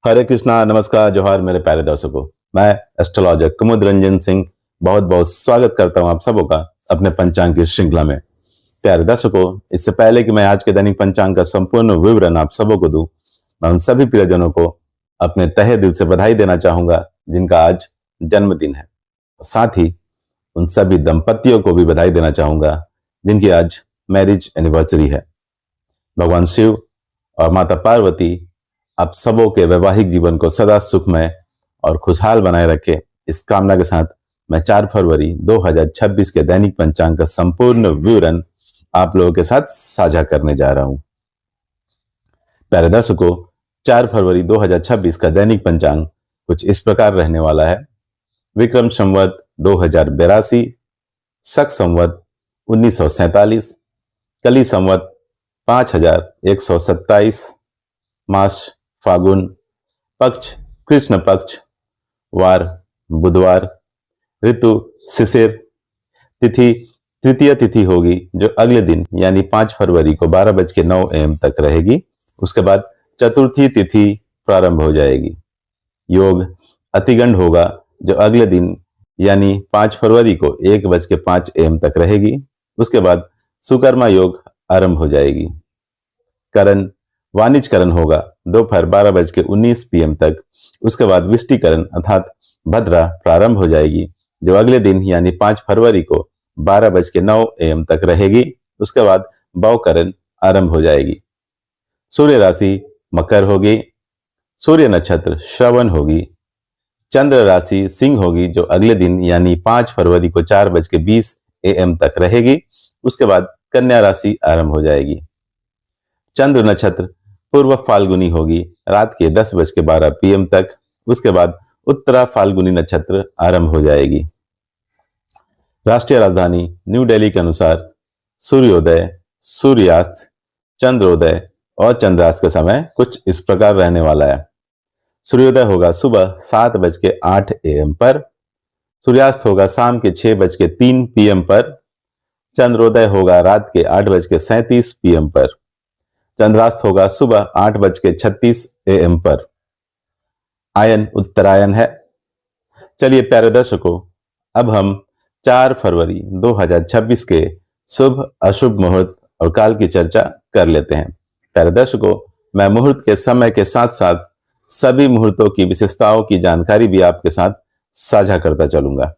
हरे कृष्णा, नमस्कार, जोहार मेरे प्यारे दर्शकों। मैं एस्ट्रोलॉजर कुमुद रंजन सिंह बहुत बहुत स्वागत करता हूं आप सबों का अपने पंचांग की श्रृंखला में। प्यारे दर्शकों, इससे पहले कि मैं आज के दैनिक पंचांग का संपूर्ण विवरण आप सबों को दूं, मैं उन सभी प्रियजनों को अपने तहे दिल से बधाई देना चाहूंगा जिनका आज जन्मदिन है। साथ ही उन सभी दंपतियों को भी बधाई देना चाहूंगा जिनकी आज मैरिज एनिवर्सरी है। भगवान शिव और माता पार्वती आप सबों के वैवाहिक जीवन को सदा सुखमय और खुशहाल बनाए रखे, इस कामना के साथ मैं 4 फरवरी 2026 के दैनिक पंचांग का संपूर्ण विवरण आप लोगों के साथ साझा करने जा रहा हूं। प्यारे दर्शकों, 4 फरवरी 2026 का दैनिक पंचांग कुछ इस प्रकार रहने वाला है। विक्रम संवत 2082, शक संवत 1947, कली संवत 5127, मास फागुन, पक्ष कृष्ण पक्ष, वार बुधवार, ऋतु शिशिर, तिथि तृतीय तिथि होगी जो अगले दिन यानी 5 फरवरी को 12:09 AM तक रहेगी। उसके बाद चतुर्थी तिथि प्रारंभ हो जाएगी। योग अतिगंड होगा जो अगले दिन यानी 5 फरवरी को 1:05 AM तक रहेगी। उसके बाद सुकर्मा योग आरंभ हो जाएगी। करण वाणिज्यकरण होगा दोपहर 12:19 PM तक। उसके बाद विष्टिकरण अर्थात भद्रा प्रारंभ हो जाएगी जो अगले दिन यानी 5 फरवरी को 12:09 AM तक रहेगी। उसके बाद बौकरण आरंभ हो जाएगी। सूर्य राशि मकर होगी, सूर्य नक्षत्र श्रवण होगी, चंद्र राशि सिंह होगी जो अगले दिन यानी 5 फरवरी को 4:20 AM तक रहेगी। उसके बाद कन्या राशि आरंभ हो जाएगी। चंद्र नक्षत्र पूर्व फाल्गुनी होगी रात के 10:12 PM तक। उसके बाद उत्तरा फाल्गुनी नक्षत्र आरंभ हो जाएगी। राष्ट्रीय राजधानी न्यू दिल्ली के अनुसार सूर्योदय, सूर्यास्त, चंद्रोदय और चंद्रास्त का समय कुछ इस प्रकार रहने वाला है। सूर्योदय होगा सुबह 7:08 AM पर, सूर्यास्त होगा शाम के 6:03 PM पर, चंद्रोदय होगा रात के 8:37 PM पर, चंद्रास्त होगा सुबह 8:36 AM पर। आयन उत्तरायण है। चलिए प्यारे दर्शकों, अब हम 4 फरवरी 2026 के शुभ अशुभ मुहूर्त और काल की चर्चा कर लेते हैं। प्यारे दर्शकों, मैं मुहूर्त के समय के साथ साथ सभी मुहूर्तों की विशेषताओं की जानकारी भी आपके साथ साझा करता चलूंगा।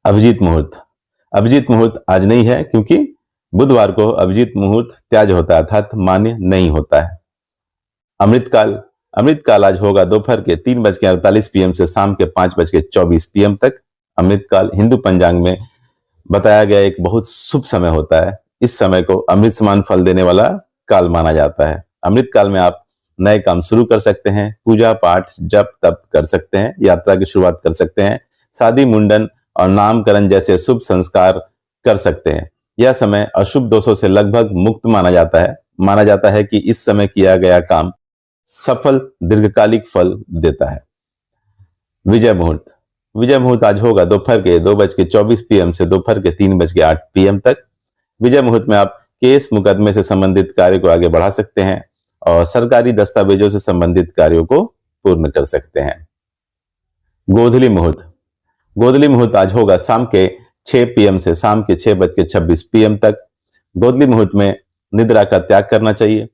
अभिजीत मुहूर्त। अभिजीत मुहूर्त आज नहीं है क्योंकि बुधवार को अभिजीत मुहूर्त त्याज होता है अर्थात मान्य नहीं होता है। अमृतकाल आज होगा दोपहर के 3:48 PM से शाम के 5:24 PM तक। अमृतकाल हिंदू पंचांग में बताया गया एक बहुत शुभ समय होता है। इस समय को अमृत समान फल देने वाला काल माना जाता है। अमृतकाल में आप नए काम शुरू कर सकते हैं, पूजा पाठ जप तप कर सकते हैं, यात्रा की शुरुआत कर सकते हैं, शादी मुंडन और नामकरण जैसे शुभ संस्कार कर सकते हैं। यह समय अशुभ दोषों से लगभग मुक्त माना जाता है कि इस समय किया गया काम सफल दीर्घकालिक फल देता है। विजय मुहूर्त आज होगा दोपहर के 2:24 PM से दोपहर के 3:08 PM तक। विजय मुहूर्त में आप केस मुकदमे से संबंधित कार्य को आगे बढ़ा सकते हैं और सरकारी दस्तावेजों से संबंधित कार्यों को पूर्ण कर सकते हैं। गोधूली मुहूर्त आज होगा शाम के 6 PM से शाम के 6:26 PM तक। गोधूली मुहूर्त में निद्रा का त्याग करना चाहिए,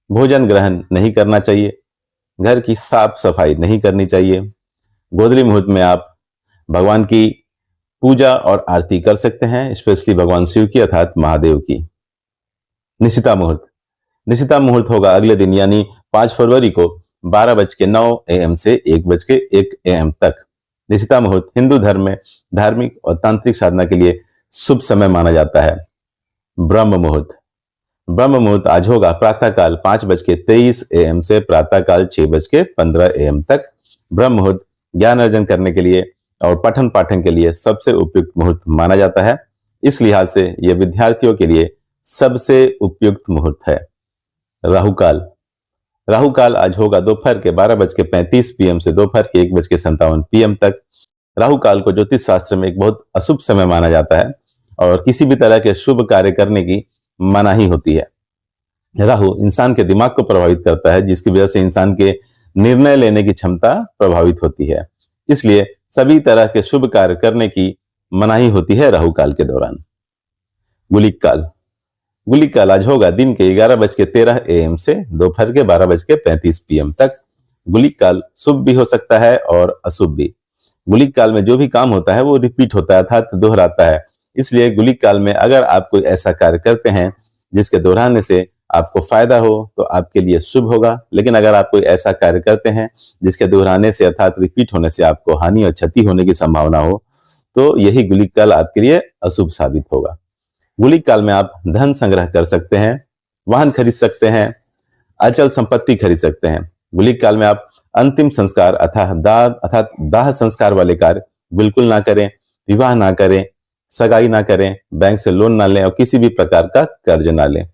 भोजन ग्रहण नहीं करना चाहिए, घर की साफ सफाई नहीं करनी चाहिए। गोधूली मुहूर्त में आप भगवान की पूजा और आरती कर सकते हैं, स्पेशली भगवान शिव की अर्थात महादेव की। निशिता मुहूर्त होगा अगले दिन यानी 5 फरवरी को 12:09 AM से 1:01 AM तक। निशिता मुहूर्त हिंदू धर्म में धार्मिक और तांत्रिक साधना के लिए शुभ समय माना जाता है। ब्रह्म मुहूर्त आज होगा प्रातःकाल 5:23 AM से प्रातःकाल 6:15 AM तक। ब्रह्म मुहूर्त ज्ञान अर्जन करने के लिए और पठन पाठन के लिए सबसे उपयुक्त मुहूर्त माना जाता है। इस लिहाज से यह विद्यार्थियों के लिए सबसे उपयुक्त मुहूर्त है। राहुकाल आज होगा दोपहर के 12:35 PM से दोपहर के 1:57 PM तक। राहुकाल को ज्योतिष शास्त्र में एक बहुत अशुभ समय माना जाता है और किसी भी तरह के शुभ कार्य करने की मनाही होती है। राहु इंसान के दिमाग को प्रभावित करता है जिसकी वजह से इंसान के निर्णय लेने की क्षमता प्रभावित होती है। इसलिए सभी तरह के शुभ कार्य करने की मनाही होती है राहु काल के दौरान। गुलिक काल। गुलिक काल आज होगा दिन के 11:13 AM से दोपहर के 12:35 PM तक। गुलिक काल शुभ भी हो सकता है और अशुभ भी। गुलिक काल में जो भी काम होता है वो रिपीट होता है अर्थात दोहराता है। इसलिए गुलिक काल में अगर आप कोई ऐसा कार्य करते हैं जिसके दोहराने से आपको फायदा हो तो आपके लिए शुभ होगा, लेकिन अगर आप कोई ऐसा कार्य करते हैं जिसके दोहराने से अर्थात रिपीट होने से आपको हानि और क्षति होने की संभावना हो तो यही गुलिक काल आपके लिए अशुभ साबित होगा। गुलिक काल में आप धन संग्रह कर सकते हैं, वाहन खरीद सकते हैं, अचल संपत्ति खरीद सकते हैं। गुलिक काल में आप अंतिम संस्कार अर्थात दाह संस्कार वाले कार्य बिल्कुल ना करें, विवाह ना करें, सगाई ना करें, बैंक से लोन ना लें और किसी भी प्रकार का कर्ज ना लें।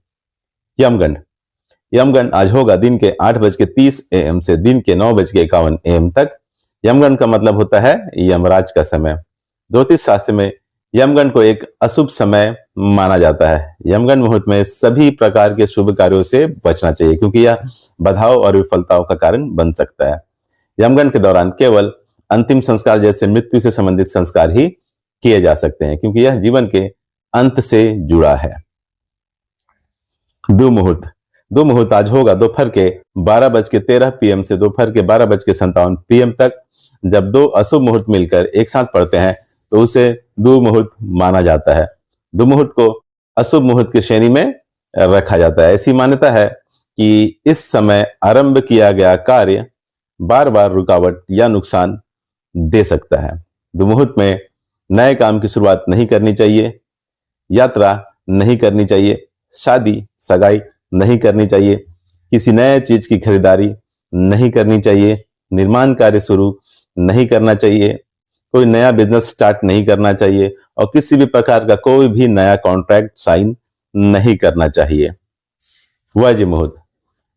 यमगंड। यमगंड आज होगा दिन के 8:30 AM से दिन के 9:51 AM तक। यमगंड का मतलब होता है यमराज का समय। ज्योतिष शास्त्र में यमगंड को एक अशुभ समय माना जाता है। यमगंड मुहूर्त में सभी प्रकार के शुभ कार्यों से बचना चाहिए क्योंकि यह बाधाओं और विफलताओं का कारण बन सकता है। यमगंड के दौरान केवल अंतिम संस्कार जैसे मृत्यु से संबंधित संस्कार ही किए जा सकते हैं क्योंकि यह जीवन के अंत से जुड़ा है। दुमुहूर्त। दुमुहूर्त आज होगा दोपहर के 12:13 PM से दोपहर के 12:57 PM तक। जब दो अशुभ मुहूर्त मिलकर एक साथ पड़ते हैं तो उसे दुमुहूर्त माना जाता है। दुमुहूर्त को अशुभ मुहूर्त की श्रेणी में रखा जाता है। ऐसी मान्यता है कि इस समय आरंभ किया गया कार्य बार बार रुकावट या नुकसान दे सकता है। दुमुहूर्त में नए काम की शुरुआत नहीं करनी चाहिए, यात्रा नहीं करनी चाहिए, शादी सगाई नहीं करनी चाहिए, किसी नए चीज की खरीदारी नहीं करनी चाहिए, निर्माण कार्य शुरू नहीं करना चाहिए, कोई नया बिजनेस स्टार्ट नहीं करना चाहिए और किसी भी प्रकार का कोई भी नया कॉन्ट्रैक्ट साइन नहीं करना चाहिए। वज्र मुहूर्त।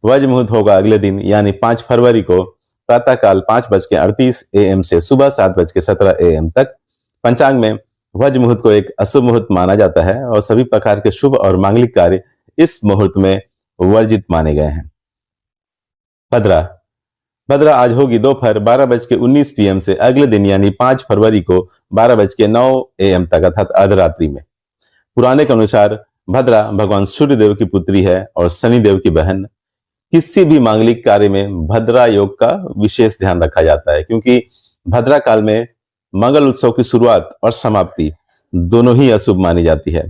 वज्र मुहूर्त होगा अगले दिन यानी 5 फरवरी को प्रातःकाल 5:38 AM से सुबह 7:17 AM तक। पंचांग में वज्र मुहूर्त को एक अशुभ मुहूर्त माना जाता है और सभी प्रकार के शुभ और मांगलिक कार्य इस मुहूर्त में वर्जित माने गए हैं। भद्रा। भद्रा आज होगी दोपहर 12:19 PM से अगले दिन यानी 5 फरवरी को 12:09 AM तक अर्थात अर्धरात्रि में। पुराने के अनुसार भद्रा भगवान सूर्यदेव की पुत्री है और शनिदेव की बहन। किसी भी मांगलिक कार्य में भद्रा योग का विशेष ध्यान रखा जाता है क्योंकि भद्रा काल में मंगल उत्सव की शुरुआत और समाप्ति दोनों ही अशुभ मानी जाती है।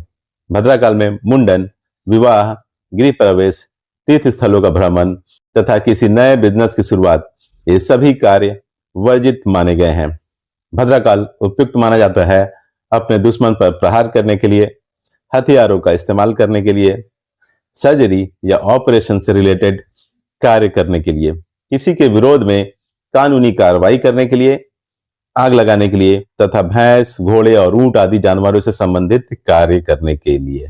भद्रा काल में मुंडन, विवाह, गृह प्रवेश, तीर्थ स्थलों का भ्रमण तथा किसी नए बिजनेस की शुरुआत ये सभी कार्य वर्जित माने गए हैं। भद्रा काल उपयुक्त माना जाता है अपने दुश्मन पर प्रहार करने के लिए, हथियारों का इस्तेमाल करने के लिए, सर्जरी या ऑपरेशन से रिलेटेड कार्य करने के लिए, किसी के विरोध में कानूनी कार्रवाई करने के लिए, आग लगाने के लिए तथा भैंस, घोड़े और ऊंट आदि जानवरों से संबंधित कार्य करने के लिए।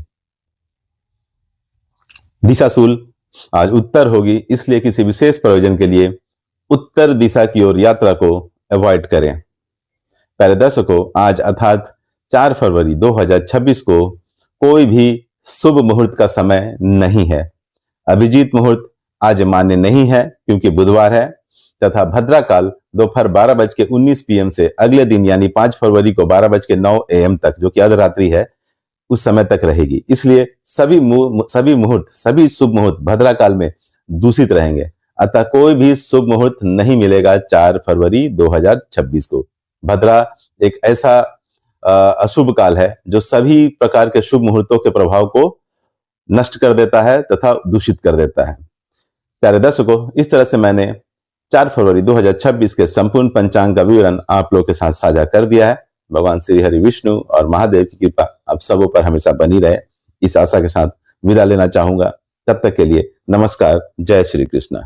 दिशाशूल आज उत्तर होगी, इसलिए किसी विशेष प्रयोजन के लिए उत्तर दिशा की ओर यात्रा को अवॉइड करें। प्यारे दर्शकों, आज अर्थात 4 फरवरी 2026 को कोई भी शुभ मुहूर्त का समय नहीं है। अभिजीत मुहूर्त आज मान्य नहीं है क्योंकि बुधवार है तथा भद्रा काल दोपहर 12:19 PM से अगले दिन यानी 5 फरवरी को 12:09 AM तक जो कि अर्धरात्रि है उस समय तक रहेगी। इसलिए सभी मुहूर्त, सभी शुभ मुहूर्त भद्रा काल में दूषित रहेंगे। अतः कोई भी शुभ मुहूर्त नहीं मिलेगा 4 फरवरी 2026 को। भद्रा एक ऐसा अशुभ काल है जो सभी प्रकार के शुभ मुहूर्तों के प्रभाव को नष्ट कर देता है तथा दूषित कर देता है। प्यारे दर्शकों, इस तरह से मैंने 4 फरवरी 2026 के संपूर्ण पंचांग का विवरण आप लोगों के साथ साझा कर दिया है। भगवान श्री हरि विष्णु और महादेव की कृपा आप सबों पर हमेशा बनी रहे, इस आशा के साथ विदा लेना चाहूंगा। तब तक के लिए नमस्कार, जय श्री कृष्ण।